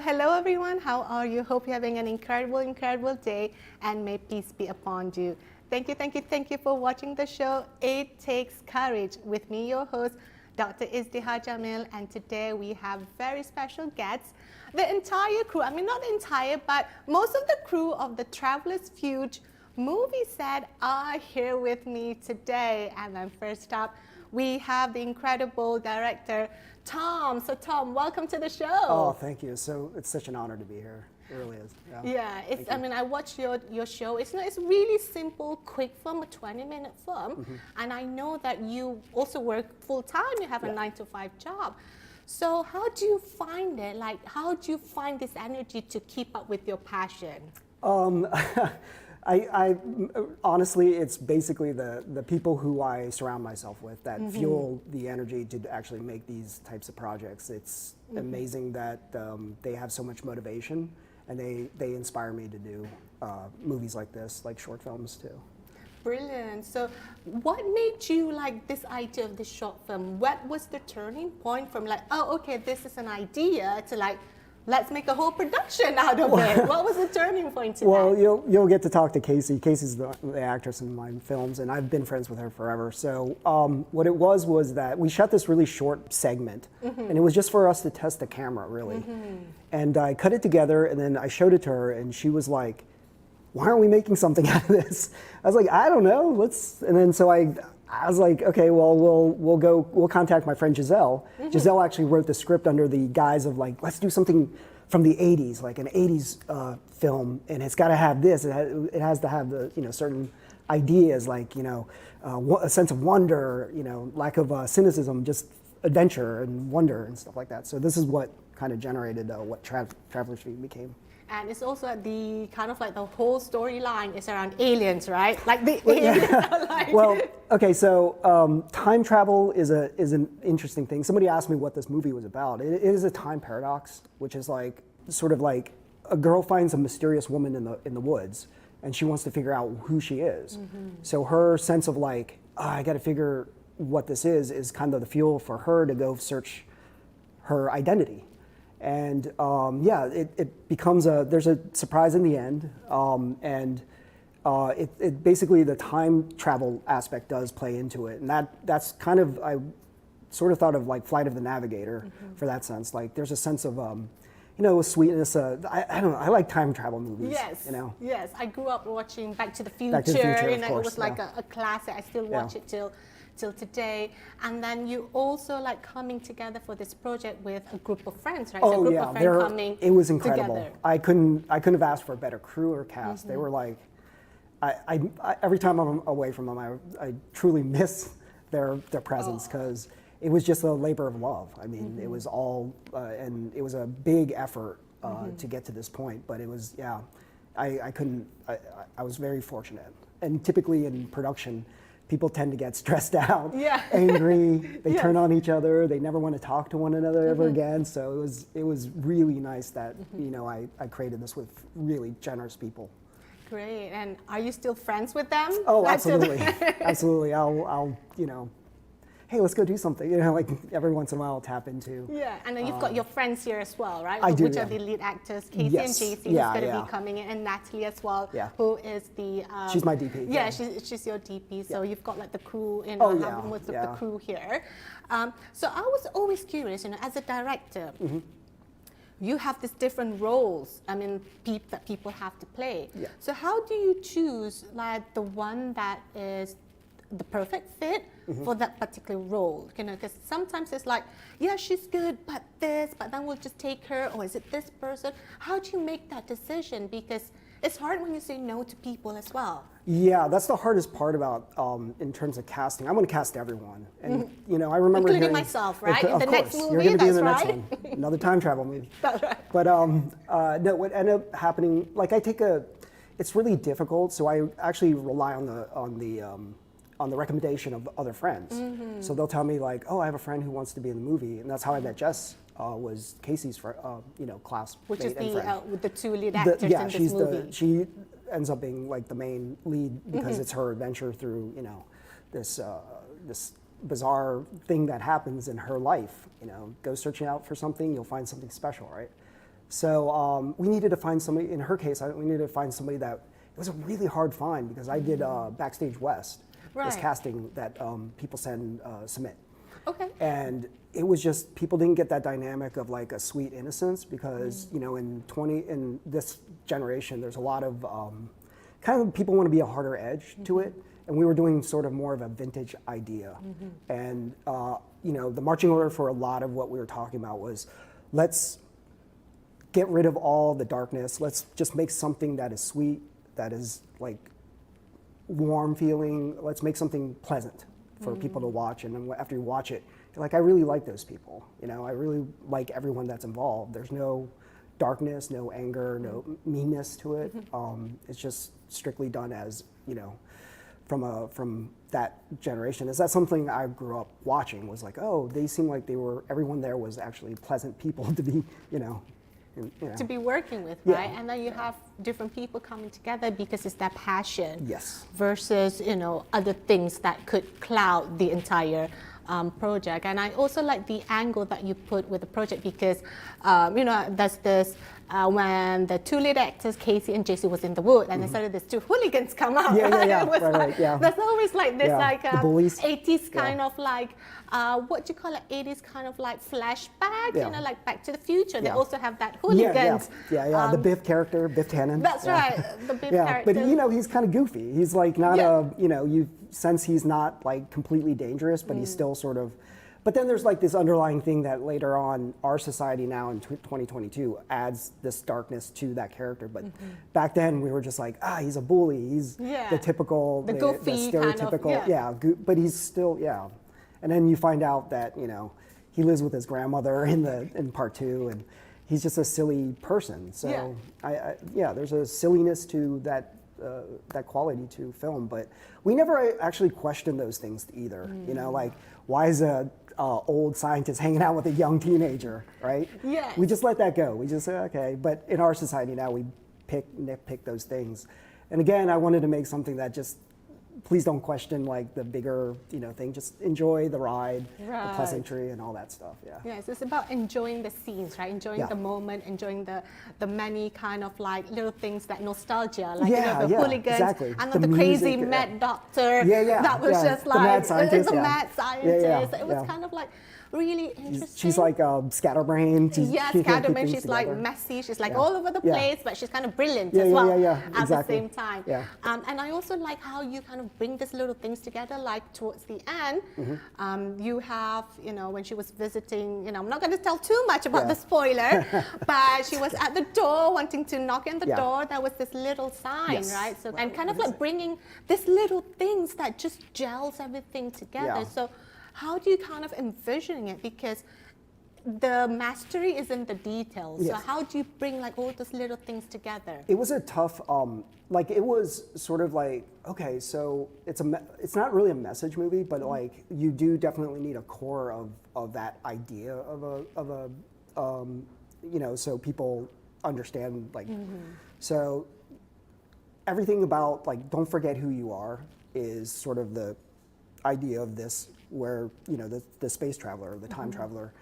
Hello everyone, how are you? Hope you're having an incredible day, and may peace be upon you. Thank you for watching the show It Takes Courage with me, your host, Dr. Izdihar Jamil, and today we have very special guests. The entire crew, I mean not the entire, but most of the crew of the Travelers Fugue movie set are here with me today. And then first up, we have the incredible director, Thom. So Thom, welcome to the show. Oh, thank you. So it's such an honor to be here. It really is. Yeah, it's, I mean, I watched your show. It's really simple, quick film, a 20-minute film. And I know that you also work full-time. You have a 9-to-5 job. So how do you find it? Like, how do you find this energy to keep up with your passion? I honestly, it's basically the people who I surround myself with that fuel the energy to actually make these types of projects. It's amazing that they have so much motivation, and they inspire me to do movies like this, like short films too. Brilliant. So what made you like this idea of this short film? What was the turning point from like, oh, okay, this is an idea, to like, let's make a whole production out of it? What was the turning point to Well, that? you'll get to talk to Kacy. Kacy's the actress in my films, and I've been friends with her forever. So what it was that we shot this really short segment, and it was just for us to test the camera, really. And I cut it together, and then I showed it to her, and she was like, why aren't we making something out of this? I was like, I don't know, let's, and then so I was like, okay, well, we'll contact my friend Giselle. Giselle actually wrote the script under the guise of like, let's do something from the 80s, like an 80s film, and it's got to have this, it has to have the, certain ideas, like, a sense of wonder, lack of cynicism, just adventure and wonder and stuff like that. So this is what kind of generated what Travelers Fugue became. And it's also the kind of like the whole storyline is around aliens, right? Like the aliens are like... Well, okay, so time travel is an interesting thing. Somebody asked me what this movie was about. It is a time paradox, which is like sort of like a girl finds a mysterious woman in the woods, and she wants to figure out who she is. So her sense of like, oh, I got to figure what this is kind of the fuel for her to go search her identity. And yeah, it becomes there's a surprise in the end, and it basically the time travel aspect does play into it, and that's kind of, I sort of thought of like Flight of the Navigator for that sense. Like there's a sense of sweetness. I don't know. I like time travel movies. Yes. Yes. I grew up watching Back to the Future. Back to the Future, it course, was like a classic. I still watch it till today. And then you also like coming together for this project with a group of friends, right? Oh, so a group of friends coming it was incredible. Together. I couldn't have asked for a better crew or cast. They were like, I every time I'm away from them, I truly miss their presence, because it was just a labor of love. I mean, it was all, and it was a big effort to get to this point, but it was, I was very fortunate. And typically in production, people tend to get stressed out, angry, they turn on each other, they never want to talk to one another ever again. So it was really nice that, I created this with really generous people. Great. And are you still friends with them? Oh, absolutely. Absolutely. I'll hey, let's go do something. Like every once in a while I'll tap into. Yeah, and then you've got your friends here as well, right? I do, Which are the lead actors, Kacy and Jessi, who's going to be coming in, and Natalie as well, who is the... she's my DP. Yeah, she's your DP, so you've got like the crew in with the crew here. So I was always curious, as a director, you have these different roles, that people have to play. So how do you choose like the one that is the perfect fit for that particular role, you know, because sometimes it's like, yeah, she's good, but then we'll just take her, or is it this person? How do you make that decision? Because it's hard when you say no to people as well. Yeah, that's the hardest part about in terms of casting. I'm going to cast everyone, and you know, I remember including hearing, myself, right? In Of the course, next movie, you're going to be in the that's next one, another time travel movie. That's right. But no, what ended up happening, like it's really difficult, so I actually rely on the recommendation of other friends. So they'll tell me like, oh, I have a friend who wants to be in the movie, and that's how I met Jess. Was Kacy's classmate, which is and friend. with the two lead actors in this movie. She ends up being like the main lead because it's her adventure through this bizarre thing that happens in her life. You know, go searching out for something, you'll find something special, right? So we needed to find somebody. In her case, we needed to find somebody that it was a really hard find because I did Backstage West, this casting that people submit. Okay. And it was just people didn't get that dynamic of like a sweet innocence because you know in this generation there's a lot of kind of people want to be a harder edge to it, and we were doing sort of more of a vintage idea. And you know, the marching order for a lot of what we were talking about was let's get rid of all the darkness. Let's just make something that is sweet, that is like warm feeling. Let's make something pleasant for people to watch, and then after you watch it, you're like, I really like those people. You know, I really like everyone that's involved. There's no darkness, no anger, no meanness to it. It's just strictly done as, you know, from that generation. Is that something I grew up watching? Was like, oh, they seem like everyone there was actually pleasant people to be, you know. To be working with, right? And then you have different people coming together because it's that passion. Yes. Versus, you know, other things that could cloud the entire project. And I also like the angle that you put with the project because, you know, there's this, when the two lead actors, Kacy and Jessi, was in the wood, and then suddenly these two hooligans come out. There's always like this, like the bullies. 80s kind of like, what do you call it? 80s kind of like flashback, you know, like Back to the Future. They also have that hooligans. The Biff character, Biff Tannen. That's right, the Biff character. But you know, he's kind of goofy. He's like not you know, you sense he's not like completely dangerous, but he's still sort of. But then there's like this underlying thing that later on our society now in 2022 adds this darkness to that character. But back then we were just like, he's a bully. He's the typical, the goofy, the stereotypical, kind of, but he's still, And then you find out that, you know, he lives with his grandmother in part 2, and he's just a silly person. So there's a silliness to that quality to film, but we never actually questioned those things either. You know, like why is a old scientist hanging out with a young teenager, right? Yeah. We just let that go. We just say, okay. But in our society now, we nitpick those things. And again, I wanted to make something that just, please don't question like the bigger, you know, thing. Just enjoy the ride, the pleasantry, and all that stuff. Yes, it's about enjoying the scenes, right? Enjoying the moment, enjoying the many kind of like little things that nostalgia, like you know, the hooligans, and then the crazy mad doctor. That was just like the mad scientist. Mad scientist. It was kind of like really interesting. She's like scatterbrain. Scatterbrain. She's like messy. She's like all over the place, but she's kind of brilliant as well at the same time. And I also like how you kind of bring these little things together. Like towards the end, you have, you know, when she was visiting, you know, I'm not going to tell too much about the spoiler, but she was at the door wanting to knock on the door. There was this little sign, right? So and kind of like bringing these little things that just gels everything together. So how do you kind of envisioning it? Because the mastery is in the details. So how do you bring like all those little things together? It was a tough, like it was sort of like, okay, so it's not really a message movie, but like you do definitely need a core of that idea of a you know, so people understand like, so everything about like, don't forget who you are is sort of the idea of this, where, you know, the space traveler, the time traveler,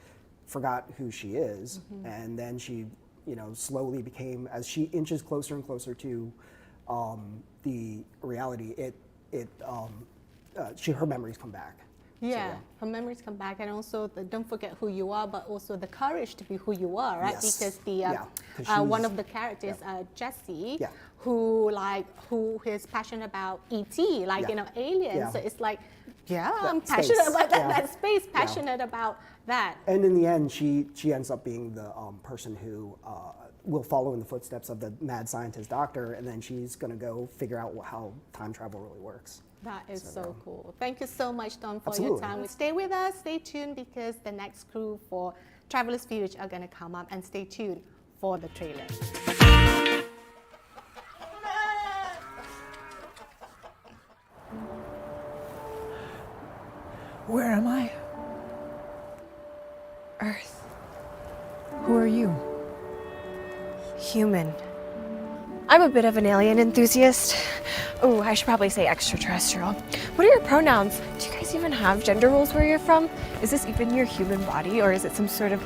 forgot who she is, and then she, you know, slowly became, as she inches closer and closer to the reality, her memories come back. Yeah, her memories come back, and also don't forget who you are, but also the courage to be who you are, right? Yes. Because one of the characters, Jessi, who is passionate about ET, like aliens. Yeah. So it's like, I'm That passionate space. about that space, passionate about that. And in the end, she ends up being the person who will follow in the footsteps of the mad scientist doctor, and then she's going to go figure out how time travel really works. That is so cool. Thank you so much, Thom, for Absolutely. your time. Stay with us, stay tuned, because the next crew for Traveler's Fugue are going to come up, and stay tuned for the trailer. Where am I? Earth. Who are you? Human. I'm a bit of an alien enthusiast. Oh, I should probably say extraterrestrial. What are your pronouns? Do you guys even have gender roles where you're from? Is this even your human body, or is it some sort of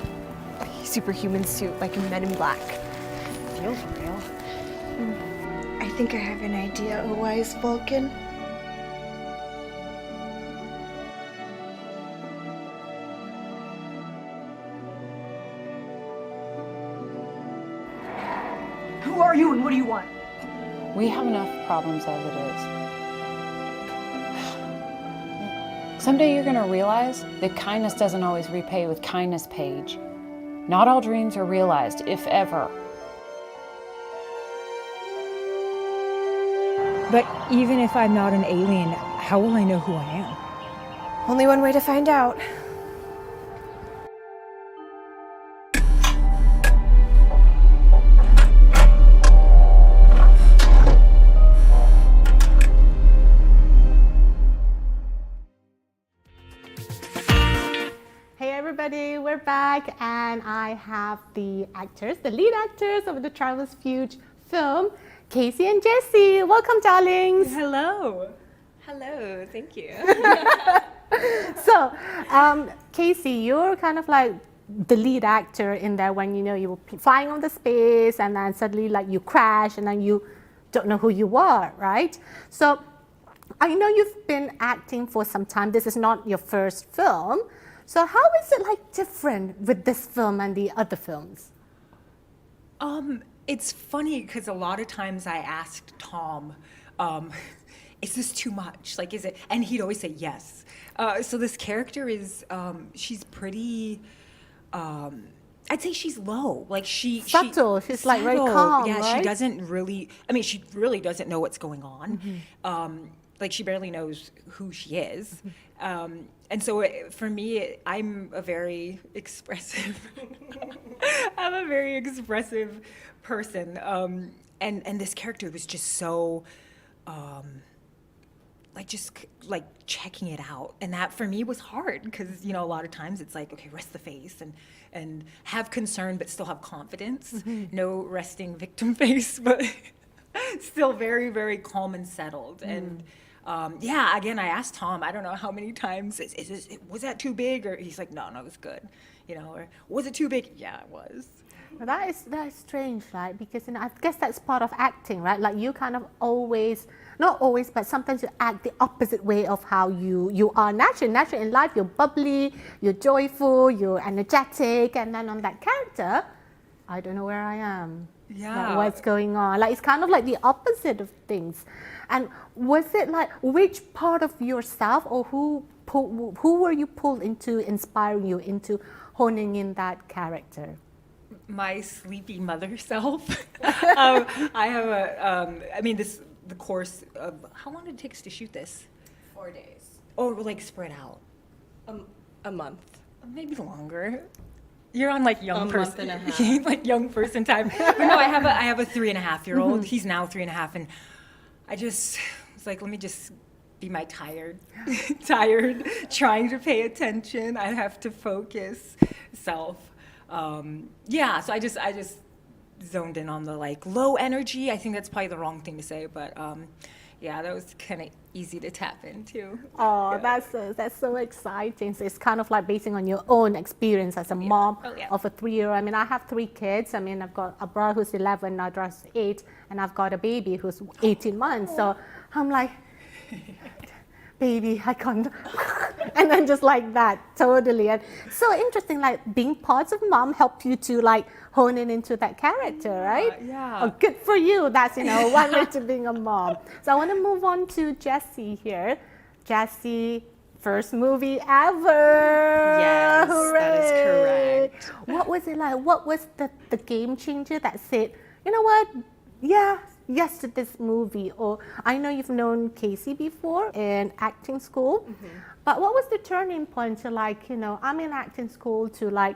superhuman suit like in Men in Black? Feels real. I think I have an idea, a wise Vulcan. Who are you and what do you want? We have enough problems as it is. Someday you're gonna realize that kindness doesn't always repay with kindness, Paige. Not all dreams are realized, if ever. But even if I'm not an alien, how will I know who I am? Only one way to find out. Hey everybody, we're back, and I have the lead actors of the Traveler's Fugue film, Kacy and Jessi. Welcome, darlings. Hello. Hello, thank you. So, Kacy, you're kind of like the lead actor in there when you were flying on the space, and then suddenly like you crash, and then you don't know who you are, right? So, I know you've been acting for some time. This is not your first film. So how is it like different with this film and the other films? It's funny because a lot of times I asked Thom, is this too much? Like, is it? And he'd always say yes. So this character is, she's pretty, I'd say she's low. Like she's subtle. She's like very calm, Yeah, right? she doesn't really, she really doesn't know what's going on. Like she barely knows who she is. And so for me, I'm a very expressive, person. And this character was just so, like checking it out. And that for me was hard because, a lot of times it's like, okay, rest the face and have concern, but still have confidence. No resting victim face, but still very, very calm and settled. And again, I asked Thom, I don't know how many times, was that too big? Or he's like, no, it was good. Or was it too big? Yeah, it was. Well, that is strange, right? Because I guess that's part of acting, right? Like you kind of always, not always, but sometimes you act the opposite way of how you are naturally. Naturally in life, you're bubbly, you're joyful, you're energetic, and then on that character, I don't know where I am. Yeah. Like, what's going on? Like it's kind of like the opposite of things. And was it like which part of yourself, or who were you pulled into, inspiring you into honing in that character? My sleepy mother self. I have the course of, how long did it take us to shoot this? 4 days. Or like spread out? A month. Maybe longer. You're on like young person, month and a half. like young person time. But no, I have a 3.5-year-old. He's now 3.5, and I just was like, let me just be my tired, trying to pay attention. I have to focus self. So I just zoned in on the like low energy. I think that's probably the wrong thing to say, but that was kind of easy to tap into. Oh, Yeah. that's so exciting. So it's kind of like basing on your own experience as a mom of a 3-year-old. I have 3 kids. I've got a brother who's 11, now who's 8, and I've got a baby who's 18 months. So I'm like, baby, I can't. And then just like that, totally. And so interesting, like being parts of mom helped you to like hone in into that character, right? Yeah. Oh, good for you. That's, one way to being a mom. So I want to move on to Jessi here. Jessi, first movie ever. Yes, Hooray. that is correct. What was it like? What was the game changer that said, you know what? Yeah, yes to this movie? Or I know you've known Kacy before in acting school, but what was the turning point to like, I'm in acting school to like,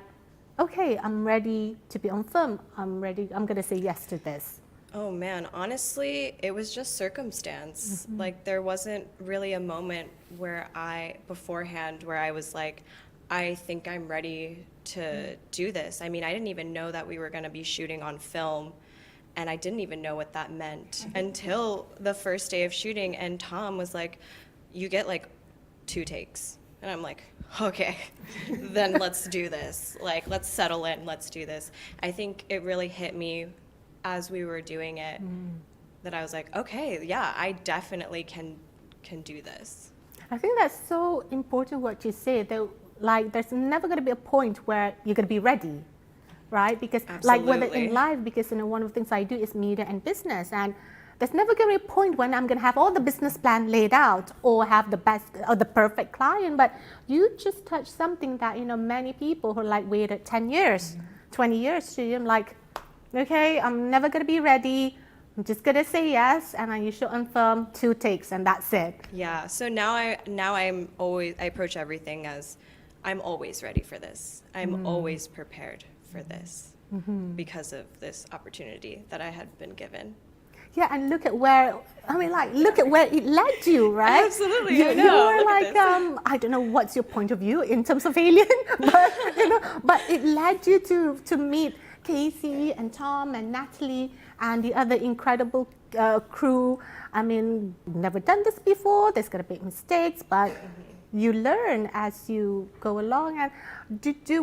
okay, I'm ready to be on film. I'm ready. I'm going to say yes to this. Oh man, honestly, it was just circumstance. Like there wasn't really a moment beforehand where I was like, I think I'm ready to do this. I mean, I didn't even know that we were going to be shooting on film, and I didn't even know what that meant until the first day of shooting, and Thom was like, you get like 2 takes. And I'm like, okay, then let's do this. Like, let's settle in, let's do this. I think it really hit me as we were doing it that I was like, okay, yeah, I definitely can do this. I think that's so important what you say. That like, there's never going to be a point where you're going to be ready, right? Because like whether in life, because one of the things I do is media and business, and there's never going to be a point when I'm going to have all the business plan laid out or have the best or the perfect client. But you just touched something that many people who like waited 10 years, 20 years to like, okay, I'm never going to be ready. I'm just going to say yes, and then you should confirm 2 takes, and that's it. Yeah, so now I approach everything as I'm always ready for this. I'm always prepared for this because of this opportunity that I had been given. Yeah, and look at where it led you, right? Absolutely, You I know. were like, I don't know what's your point of view in terms of Alien, but it led you to meet Kacy and Thom and Natalie and the other incredible crew. I mean, never done this before. There's gonna be mistakes, but you learn as you go along. And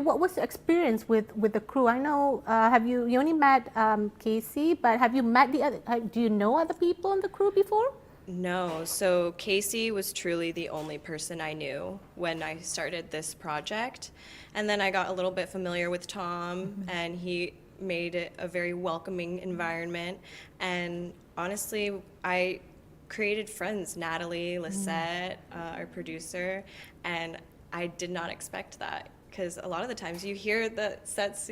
what was your experience with the crew? I know you only met Kacy, but have you met the other? Do you know other people in the crew before? No, so Kacy was truly the only person I knew when I started this project. And then I got a little bit familiar with Thom, and he made it a very welcoming environment. And honestly, I created friends, Natalie, Lisette, our producer, and I did not expect that, because a lot of the times you hear the sets,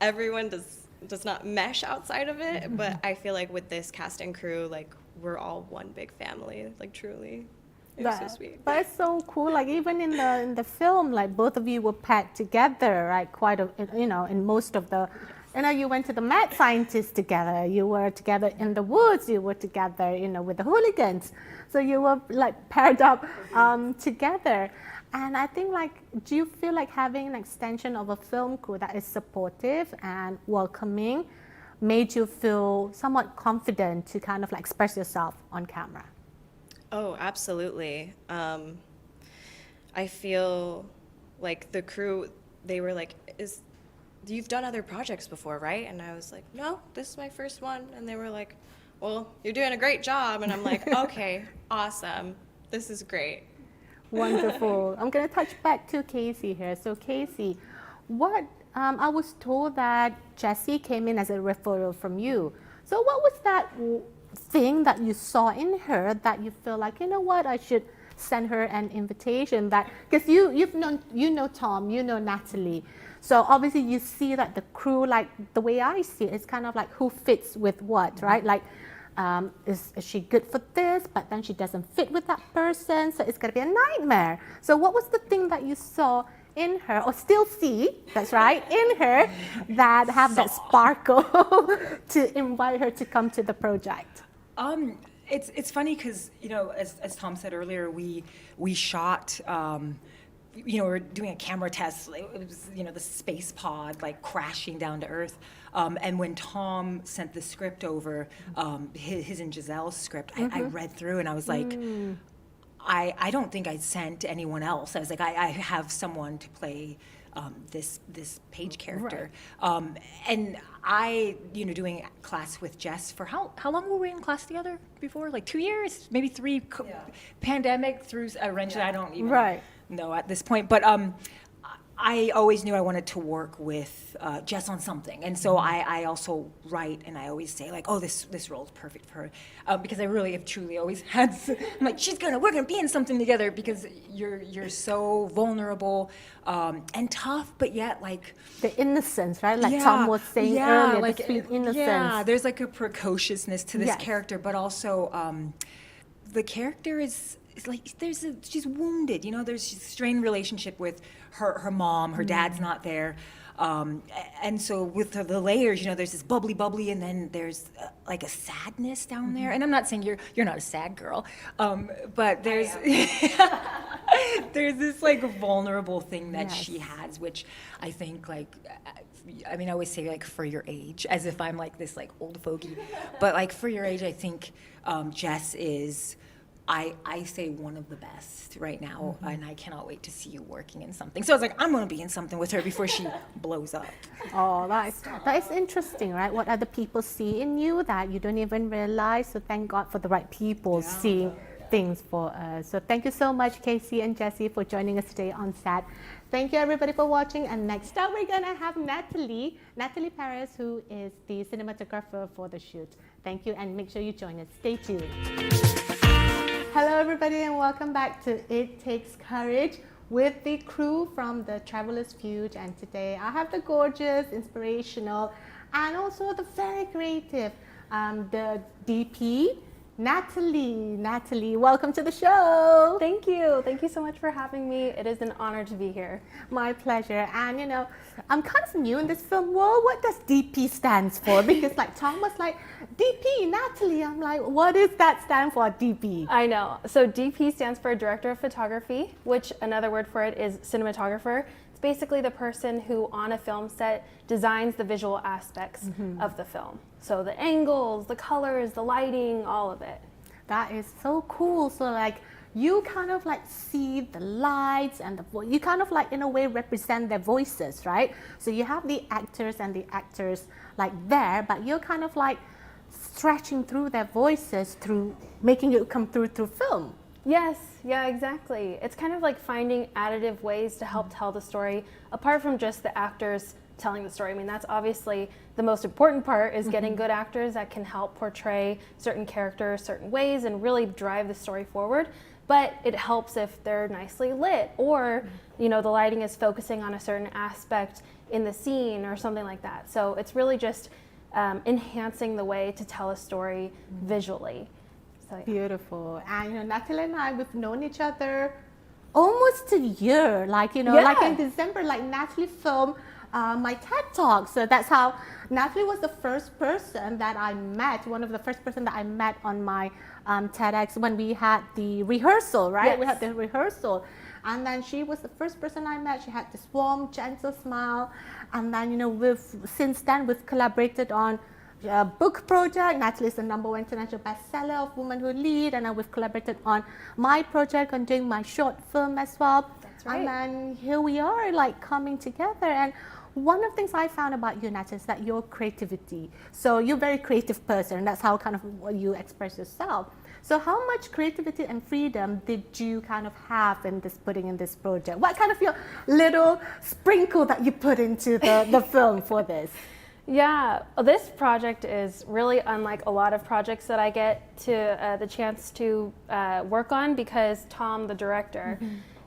everyone does not mesh outside of it, but I feel like with this cast and crew, like, we're all one big family, like, truly. It was so sweet. But it's so cool, like even in the film, like both of you were paired together, right? In most of the, you went to the mad scientists together, you were together in the woods, you were together, with the hooligans. So you were like paired up together. And I think do you feel like having an extension of a film crew that is supportive and welcoming made you feel somewhat confident to kind of like express yourself on camera? Oh, absolutely. I feel like the crew, they were like, you've done other projects before, right? And I was like, no, this is my first one. And they were like, well, you're doing a great job. And I'm like, okay, awesome. This is great. Wonderful. I'm going to touch back to Kacy here. So Kacy, I was told that Jessi came in as a referral from you. So what was that thing that you saw in her that you feel like, I should send her an invitation? That because you know Thom, you know Natalie, so obviously you see that the crew, like the way I see it, it's kind of like who fits with what, right? Like, is she good for this, but then she doesn't fit with that person, so it's gonna be a nightmare. So what was the thing that you saw in her, or still see, that's right, in her, that have that sparkle to invite her to come to the project? It's funny because, as Thom said earlier, we shot, we're doing a camera test. It was, the space pod like crashing down to Earth. And when Thom sent the script over, his and Giselle's script, I read through and I was like, I don't think I sent anyone else. I was like, I have someone to play this Paige character. And I, doing class with Jess for how long were we in class together before? Like 2 years, maybe 3. Pandemic through eventually, I don't even know at this point. But I always knew I wanted to work with Jess on something, and so I also write, and I always say like, oh, this role is perfect for her, because I really have truly always had. I'm like, we're gonna be in something together, because you're so vulnerable and tough, but yet like the innocence, right? Like Thom was saying earlier, like, the sweet innocence. Yeah, there's like a precociousness to this character, but also the character is like she's wounded, there's a strained relationship with her mom, her dad's not there, and so with the layers, there's this bubbly, and then there's like a sadness down there. And I'm not saying you're not a sad girl, but there's there's this like vulnerable thing that she has, which I think like. I mean, I always say like for your age, as if I'm like this like old fogey, but like for your age, I think Jess is. I say one of the best right now, and I cannot wait to see you working in something. So I was like, I'm going to be in something with her before she blows up. Oh, that is interesting, right? What other people see in you that you don't even realize. So thank God for the right people seeing things for us. So thank you so much, Kacy and Jessi, for joining us today on set. Thank you, everybody, for watching. And next up, we're going to have Natalie Perez, who is the cinematographer for the shoot. Thank you, and make sure you join us. Stay tuned. Hello, everybody, and welcome back to It Takes Courage with the crew from the Traveler's Fugue. And today I have the gorgeous, inspirational, and also the very creative, the DP, Natalie, welcome to the show. Thank you. Thank you so much for having me. It is an honor to be here. My pleasure. And I'm kind of new in this film world. What does DP stands for? Because like Thom was like, DP, Natalie. I'm like, what does that stand for, DP? I know. So DP stands for Director of Photography, which another word for it is cinematographer. It's basically the person who on a film set designs the visual aspects of the film. So the angles, the colors, the lighting, all of it. That is so cool. So like you kind of like see the lights and you kind of like in a way represent their voices, right? So you have the actors and the actors like there, but you're kind of like stretching through their voices through making it come through film. Yes, yeah, exactly. It's kind of like finding additive ways to help tell the story apart from just the actors telling the story. I mean, that's obviously the most important part, is getting good actors that can help portray certain characters certain ways and really drive the story forward. But it helps if they're nicely lit, or the lighting is focusing on a certain aspect in the scene or something like that. So it's really just enhancing the way to tell a story visually. So, yeah. Beautiful. And Natalie and I, we've known each other almost a year. Like like in December, like Natalie filmed my TED Talk. So that's how Natalie was the first person that I met, one of the first person that I met on my TEDx when we had the rehearsal, right? Yes. We had the rehearsal. And then she was the first person I met. She had this warm, gentle smile. And then, since then, we've collaborated on a book project. Natalie is the #1 international bestseller of Women Who Lead. And then we've collaborated on my project, on doing my short film as well. That's right. And then here we are, like coming together. And one of the things I found about you, Natalie, is that your creativity. So you're a very creative person. That's how kind of you express yourself. So how much creativity and freedom did you kind of have in putting in this project? What kind of your little sprinkle that you put into the film for this? Yeah, this project is really unlike a lot of projects that I get to the chance to work on, because Thom, the director,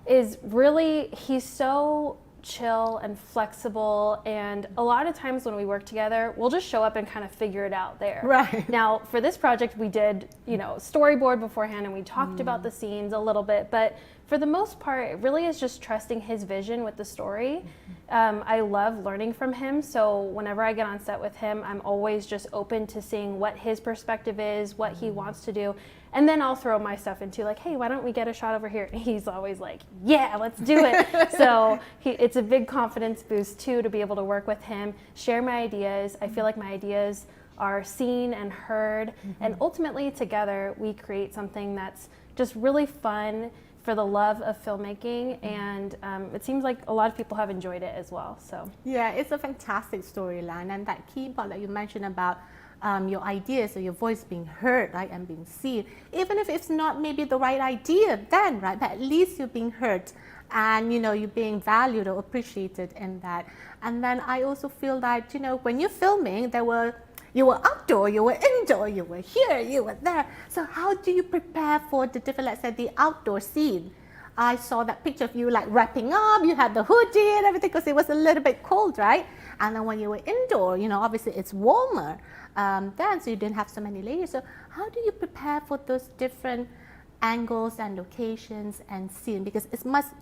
is really, he's so chill and flexible, and a lot of times when we work together, we'll just show up and kind of figure it out there. Right. Now, for this project, we did, storyboard beforehand, and we talked about the scenes a little bit, but for the most part, it really is just trusting his vision with the story. I love learning from him, so whenever I get on set with him, I'm always just open to seeing what his perspective is, what he wants to do, and then I'll throw my stuff into like, hey, why don't we get a shot over here? And he's always like, yeah, let's do it. So it's a big confidence boost too, to be able to work with him, share my ideas. I feel like my ideas are seen and heard, and ultimately together we create something that's just really fun for the love of filmmaking, and it seems like a lot of people have enjoyed it as well. So Yeah, it's a fantastic storyline, and that key part that you mentioned about your ideas or your voice being heard, right, and being seen, even if it's not maybe the right idea then, right, but at least you're being heard, and you know, you're being valued or appreciated in that. And then I also feel that, you know, when you're filming, you were outdoor, you were indoor, you were here, you were there. So how do you prepare for the different, let's say, the outdoor scene? I saw that picture of you like wrapping up, you had the hoodie and everything because it was a little bit cold, right? And then when you were indoor, you know, obviously it's warmer then, so you didn't have so many layers. So how do you prepare for those different angles and locations and scene? Because it must,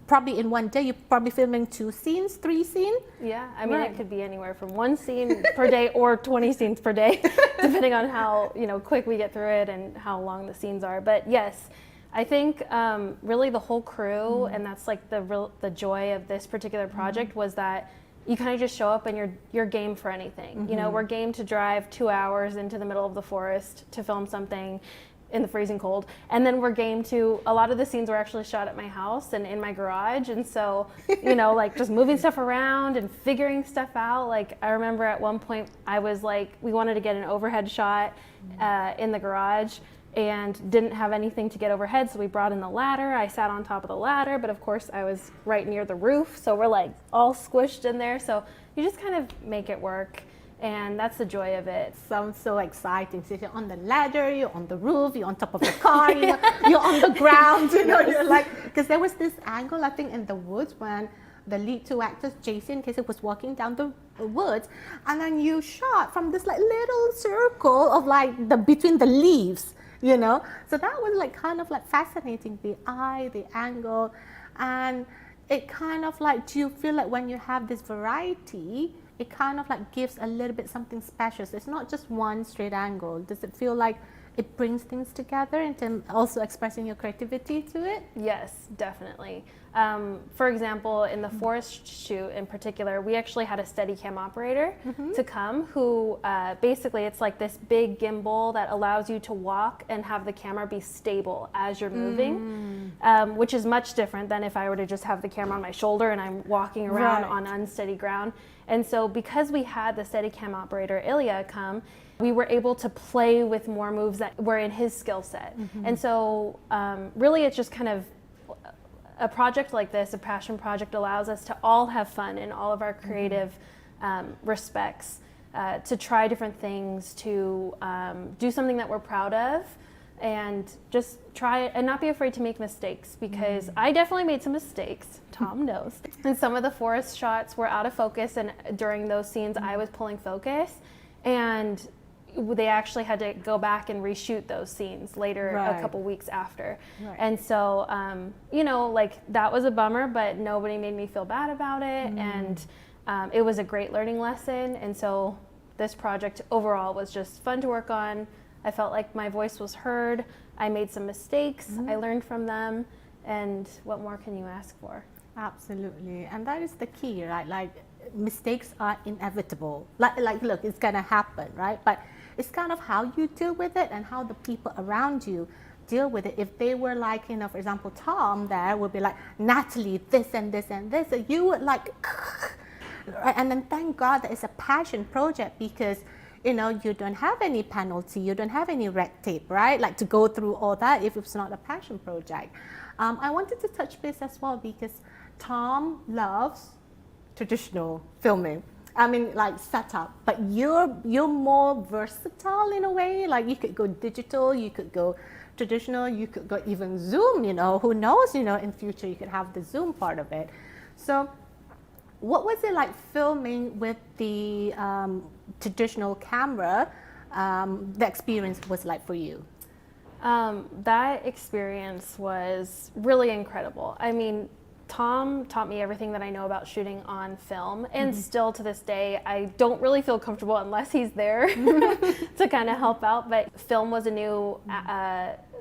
probably in one day, you're probably filming 2 scenes, 3 scenes. yeah, I mean, Right. it could be anywhere from 1 scene per day or 20 scenes per day, depending on how, you know, quick we get through it and how long the scenes are. But yes, I think really the whole crew, and that's like the joy of this particular project, was that you kind of just show up and you're game for anything. You know, we're game to drive 2 hours into the middle of the forest to film something in the freezing cold, and then we're game to, a lot of the scenes were actually shot at my house and in my garage, and so, you know, like just moving stuff around and figuring stuff out. Like I remember at one point I was like, we wanted to get an overhead shot in the garage and didn't have anything to get overhead, so we brought in the ladder. I sat on top of the ladder, but of course I was right near the roof, so we're like all squished in there. So you just kind of make it work, and that's the joy of it. Sounds so exciting. So you're on the ladder, you're on the roof, you're on top of the car, you know, you're on the ground, you know, you're like, because there was this angle, I think, in the woods when the lead 2 actors, Jessi and Kacy, was walking down the woods, and then you shot from this like little circle of like between the leaves, you know. So that was like kind of like fascinating, the eye, the angle, and it kind of like, do you feel like when you have this variety, it kind of like gives a little bit something special? So it's not just one straight angle. Does it feel like it brings things together and also expressing your creativity to it? Yes, definitely. For example, in the forest shoot in particular, we actually had a Steadicam operator to come who basically, it's like this big gimbal that allows you to walk and have the camera be stable as you're moving, which is much different than if I were to just have the camera on my shoulder and I'm walking around on unsteady ground. And so because we had the Steadicam operator, Ilya, come, we were able to play with more moves that were in his skill set. And so really it's just kind of a project like this, a passion project, allows us to all have fun in all of our creative respects, to try different things, to do something that we're proud of, and just try it and not be afraid to make mistakes, because I definitely made some mistakes. Thom knows. And some of the forest shots were out of focus, and during those scenes I was pulling focus, and they actually had to go back and reshoot those scenes later, a couple weeks after. And so, you know, like that was a bummer, but nobody made me feel bad about it. And it was a great learning lesson. And so this project overall was just fun to work on. I felt like my voice was heard. I made some mistakes. I learned from them. And what more can you ask for? Absolutely. And that is the key, right? Like, mistakes are inevitable. Like look, it's gonna happen, right? But it's kind of how you deal with it and how the people around you deal with it. If they were like, you know, for example, Thom there would be like, Natalie, this and this and this, so you would like, and then thank God that it's a passion project, because you know, you don't have any penalty, you don't have any red tape, right? Like to go through all that if it's not a passion project. I wanted to touch base as well because Thom loves traditional filming. I mean, like setup, but you're more versatile in a way. Like you could go digital, you could go traditional, you could go even Zoom, you know, who knows, you know, in future you could have the Zoom part of it. So what was it like filming with the traditional camera? The experience was like for you? That experience was really incredible. I mean, Thom taught me everything that I know about shooting on film, and still to this day, I don't really feel comfortable unless he's there to kind of help out. But film was a new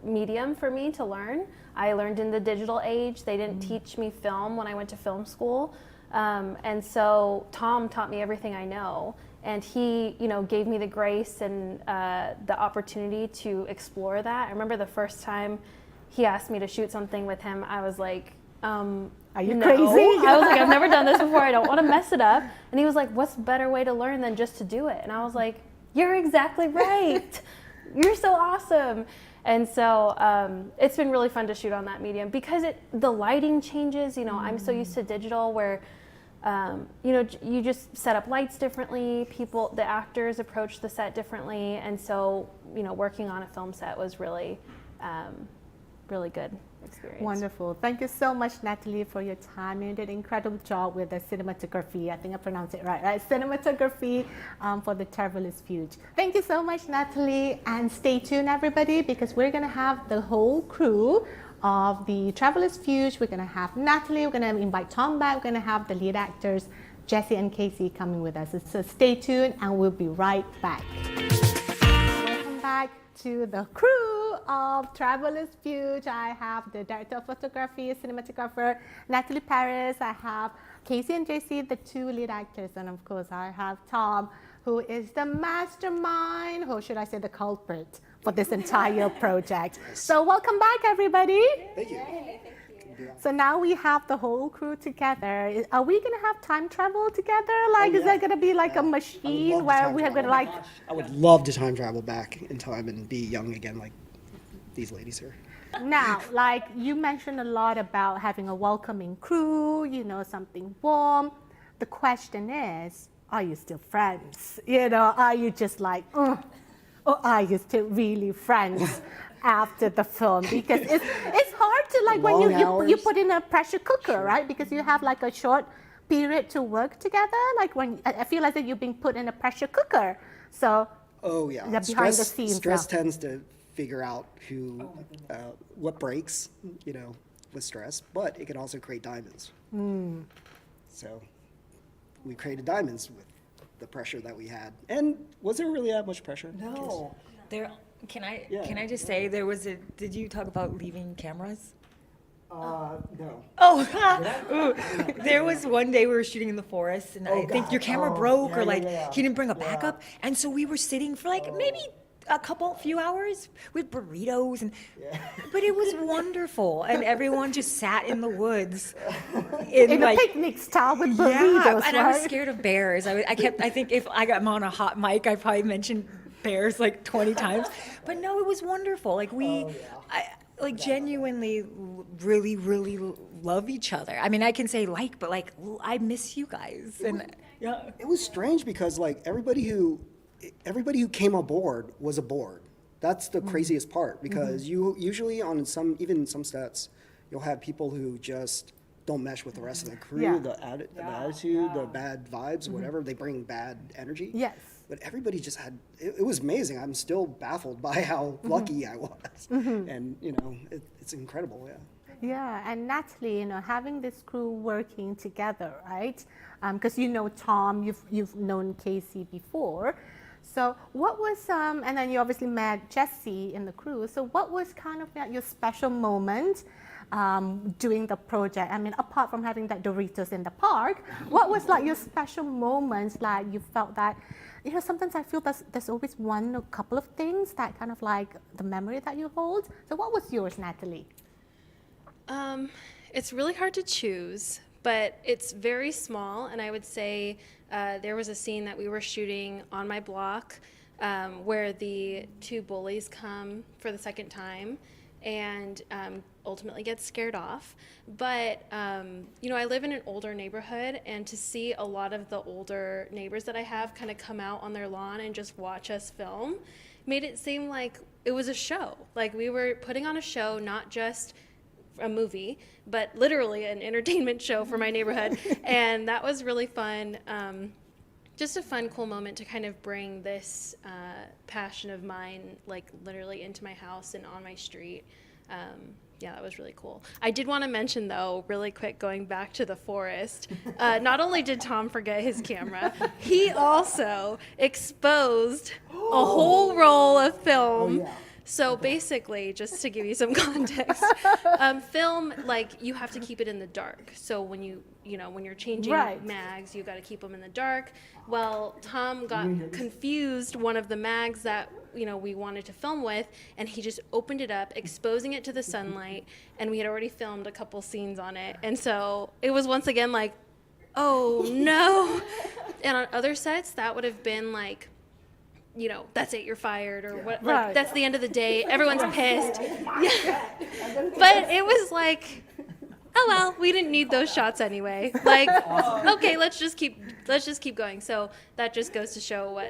medium for me to learn. I learned in the digital age. They didn't teach me film when I went to film school. And so Thom taught me everything I know, and he, you know, gave me the grace and the opportunity to explore that. I remember the first time he asked me to shoot something with him, I was like, Are you no. crazy? I was like, I've never done this before. I don't want to mess it up. And he was like, what's a better way to learn than just to do it? And I was like, you're exactly right. You're so awesome. And so it's been really fun to shoot on that medium because the lighting changes. You know, I'm so used to digital where, you know, you just set up lights differently. The actors approach the set differently. And so, you know, working on a film set was really, really good experience. Wonderful. Thank you so much, Natalie, for your time. You did an incredible job with the cinematography. I think I pronounced it right? Cinematography for the Traveler's Fugue. Thank you so much, Natalie. And stay tuned, everybody, because we're going to have the whole crew of the Traveler's Fugue. We're going to have Natalie. We're going to invite Thom back. We're going to have the lead actors, Jessi and Kacy, coming with us. So stay tuned, and we'll be right back. Welcome back to the crew of Traveler's Fugue. I have the director of photography, cinematographer, Natalie Perez. I have Kacy and Jessi, the two lead actors. And of course, I have Thom, who is the mastermind, or should I say the culprit, for this entire project. So welcome back, everybody. Thank you. So now we have the whole crew together. Are we gonna have time travel together? Like, is there gonna be like a machine where we're gonna like? I would love to time travel back in time and be young again, like these ladies here. Now, like you mentioned a lot about having a welcoming crew, you know, something warm. The question is, are you still friends? You know, are you just like, or are you still really friends after the film? Because it's hard to like when you put in a pressure cooker, right? Because you have like a short period to work together. Like when I feel like that you're being put in a pressure cooker. So Oh yeah, the behind the scenes stress stuff. tends to figure out what breaks, you know, with stress, but it can also create diamonds. So we created diamonds with the pressure that we had. And was there really that much pressure? No. Can I Yeah. just say did you talk about leaving cameras? No. Oh, ooh. There was one day we were shooting in the forest, and I think your camera broke, or like he didn't bring a backup, and so we were sitting for like maybe a few hours with burritos, but it was wonderful, and everyone just sat in the woods In like, a picnic style with burritos, and right? I was scared of bears. I think if I got on a hot mic, I probably mentioned bears like 20 times, but no, it was wonderful. Like I genuinely really, really love each other. I mean, I can say but like, I miss you guys. And yeah. It was strange because like everybody who came aboard was aboard. That's the craziest part because you usually on some sets, you'll have people who just don't mesh with the rest of the crew, the attitude, the bad vibes, whatever. They bring bad energy. Yes. But everybody just had, it was amazing. I'm still baffled by how lucky I was. And, you know, it's incredible, Yeah, and Natalie, you know, having this crew working together, right? Because you know Thom, you've known Kacy before. So what was, and then you obviously met Jessi in the crew. So what was kind of your special moment doing the project? I mean, apart from having that Doritos in the park, what was like your special moments like you felt that, you know, sometimes I feel there's always one or couple of things that kind of like the memory that you hold. So what was yours, Natalie? It's really hard to choose, but it's very small, and I would say there was a scene that we were shooting on my block where the two bullies come for the second time and ultimately get scared off. But, you know, I live in an older neighborhood, and to see a lot of the older neighbors that I have kind of come out on their lawn and just watch us film made it seem like it was a show. Like we were putting on a show, not just a movie, but literally an entertainment show for my neighborhood. And that was really fun. Just a fun, cool moment to kind of bring this passion of mine, like literally into my house and on my street. Yeah, that was really cool. I did want to mention, though, really quick, going back to the forest, not only did Thom forget his camera, he also exposed a whole roll of film. So basically, just to give you some context, film, like, you have to keep it in the dark. So when when you're changing mags, you got to keep them in the dark. Well, Thom got confused. One of the mags that we wanted to film with, and he just opened it up, exposing it to the sunlight, and we had already filmed a couple scenes on it. And so it was once again like, oh no. And on other sets, that would have been like, that's it, you're fired, or what, like, that's the end of the day, everyone's pissed. Yeah. But it was like, oh well, we didn't need those shots anyway. Like, okay, let's just keep going. So that just goes to show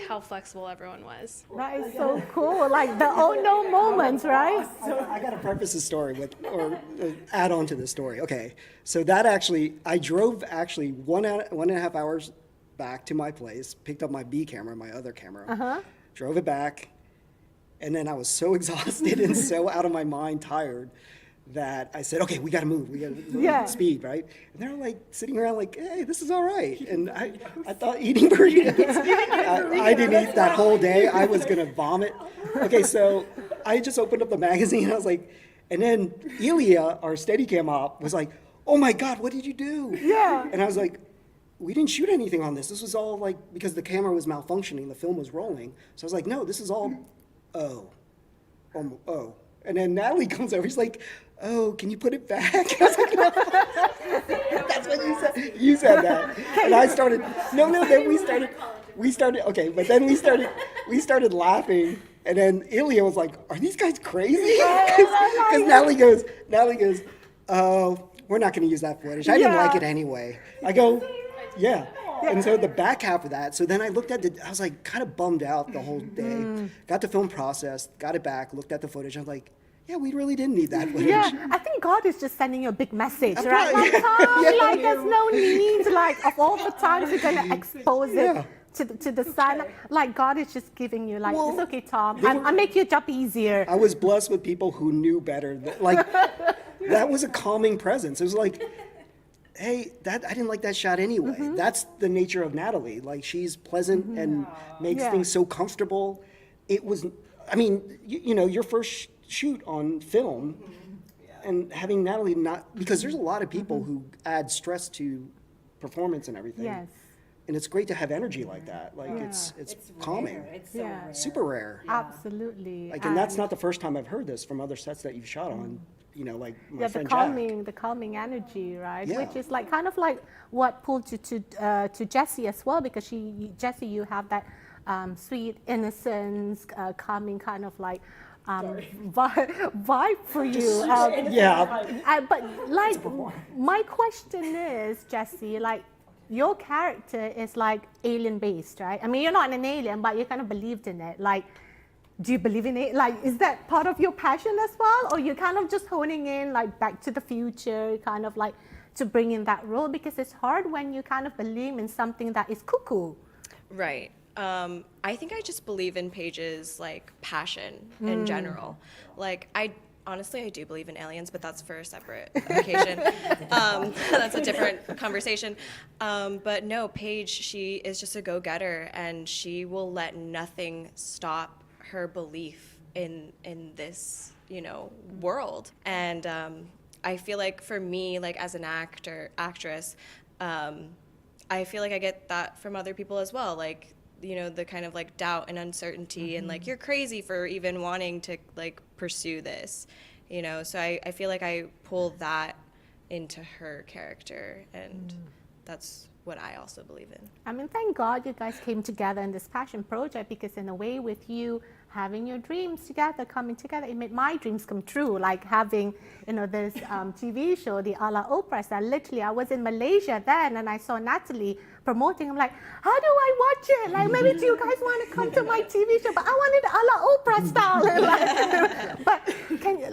how flexible everyone was. That is so cool. Like the oh no moments, right? So I got to preface the story or add on to the story. Okay, so that I drove 1.5 hours back to my place, picked up my B camera, my other camera, drove it back, and then I was so exhausted and so out of my mind, tired, that I said, okay, we got to move. We got to speed, right? And they're like sitting around like, hey, this is all right. And I thought eating burritos. I didn't eat that whole day. I was going to vomit. Okay, so I just opened up the magazine. And I was like, and then Ilya, our Steadicam op, was like, oh my God, what did you do? Yeah. And I was like, we didn't shoot anything on this. This was all like, because the camera was malfunctioning, the film was rolling. So I was like, no, this is all, oh. And then Natalie comes over, she's like, oh, can you put it back? I was like, no. That's what you said. You said that. And I started, then we started, okay, but then we started laughing. And then Ilya was like, are these guys crazy? Because Natalie goes, oh, we're not going to use that footage. I didn't like it anyway. I go, yeah. And so the back half of that, so then I looked at I was like kind of bummed out the whole day. Got the film processed, got it back, looked at the footage. I was like, yeah, we really didn't need that footage. Yeah, I think God is just sending you a big message, right? Like, Tom, like there's no need, like of all the times you're gonna expose it to the sun. Like God is just giving you, like, it's okay, Tom. I'll make your job easier. I was blessed with people who knew better. Like that was a calming presence. It was like, hey, I didn't like that shot anyway. That's the nature of Natalie. Like she's pleasant and makes things so comfortable. It was, I mean, your first shoot on film and having Natalie because there's a lot of people who add stress to performance and everything. Yes. And it's great to have energy like that. Like it's calming. Rare. It's so rare. Super rare. Absolutely. Like, and that's not the first time I've heard this from other sets that you've shot on. Like my friend the calming energy, right? Yeah. Which is like kind of like what pulled you to Jessi as well, because Jessi, you have that sweet innocence, calming kind of like vibe for you. But like my question is, Jessi, like your character is like alien based, right? I mean, you're not an alien, but you kind of believed in it. Like, do you believe in it? Like, is that part of your passion as well? Or you're kind of just honing in, like, Back to the Future, kind of like to bring in that role? Because it's hard when you kind of believe in something that is cuckoo. Right. I think I just believe in Paige's, like, passion in general. Like, honestly, I do believe in aliens, but that's for a separate occasion. That's a different conversation. But no, Paige, she is just a go-getter, and she will let nothing stop her belief in this, world. And I feel like for me, like as an actress, I feel like I get that from other people as well. Like, the kind of like doubt and uncertainty and like, you're crazy for even wanting to like pursue this, So I feel like I pull that into her character, and that's what I also believe in. I mean, thank God you guys came together in this passion project, because in a way, with you having your dreams together, coming together, it made my dreams come true. Like having, this TV show, the A La Oprah. So literally, I was in Malaysia then, and I saw Natalie promoting. I'm like, how do I watch it? Like, maybe do you guys want to come to my TV show? But I wanted A La Oprah style. But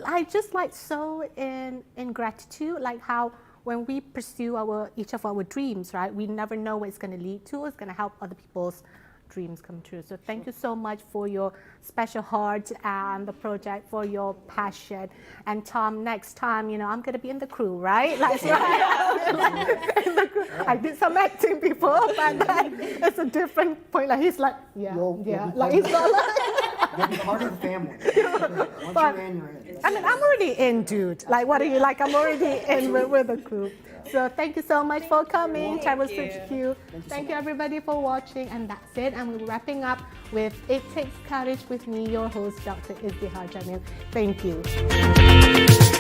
I just like so in gratitude, like how when we pursue each of our dreams, right? We never know what it's going to lead to. It's going to help other people's dreams come true. So thank you so much for your special heart and the project, for your passion. And Thom, next time, I'm going to be in the crew, right? Like, in the crew. I did some acting before, but then it's a different point. Like he's like, like he's not like, You'll be part of the family. Once But- you're in, you're in. I mean, I'm already in, dude. Like, what are you like? I'm already in with the group. So thank you so much for coming. That was such cute. Thank you everybody for watching. And that's it. And we're wrapping up with It Takes Courage with me, your host, Dr. Izdihar Jamil. Thank you.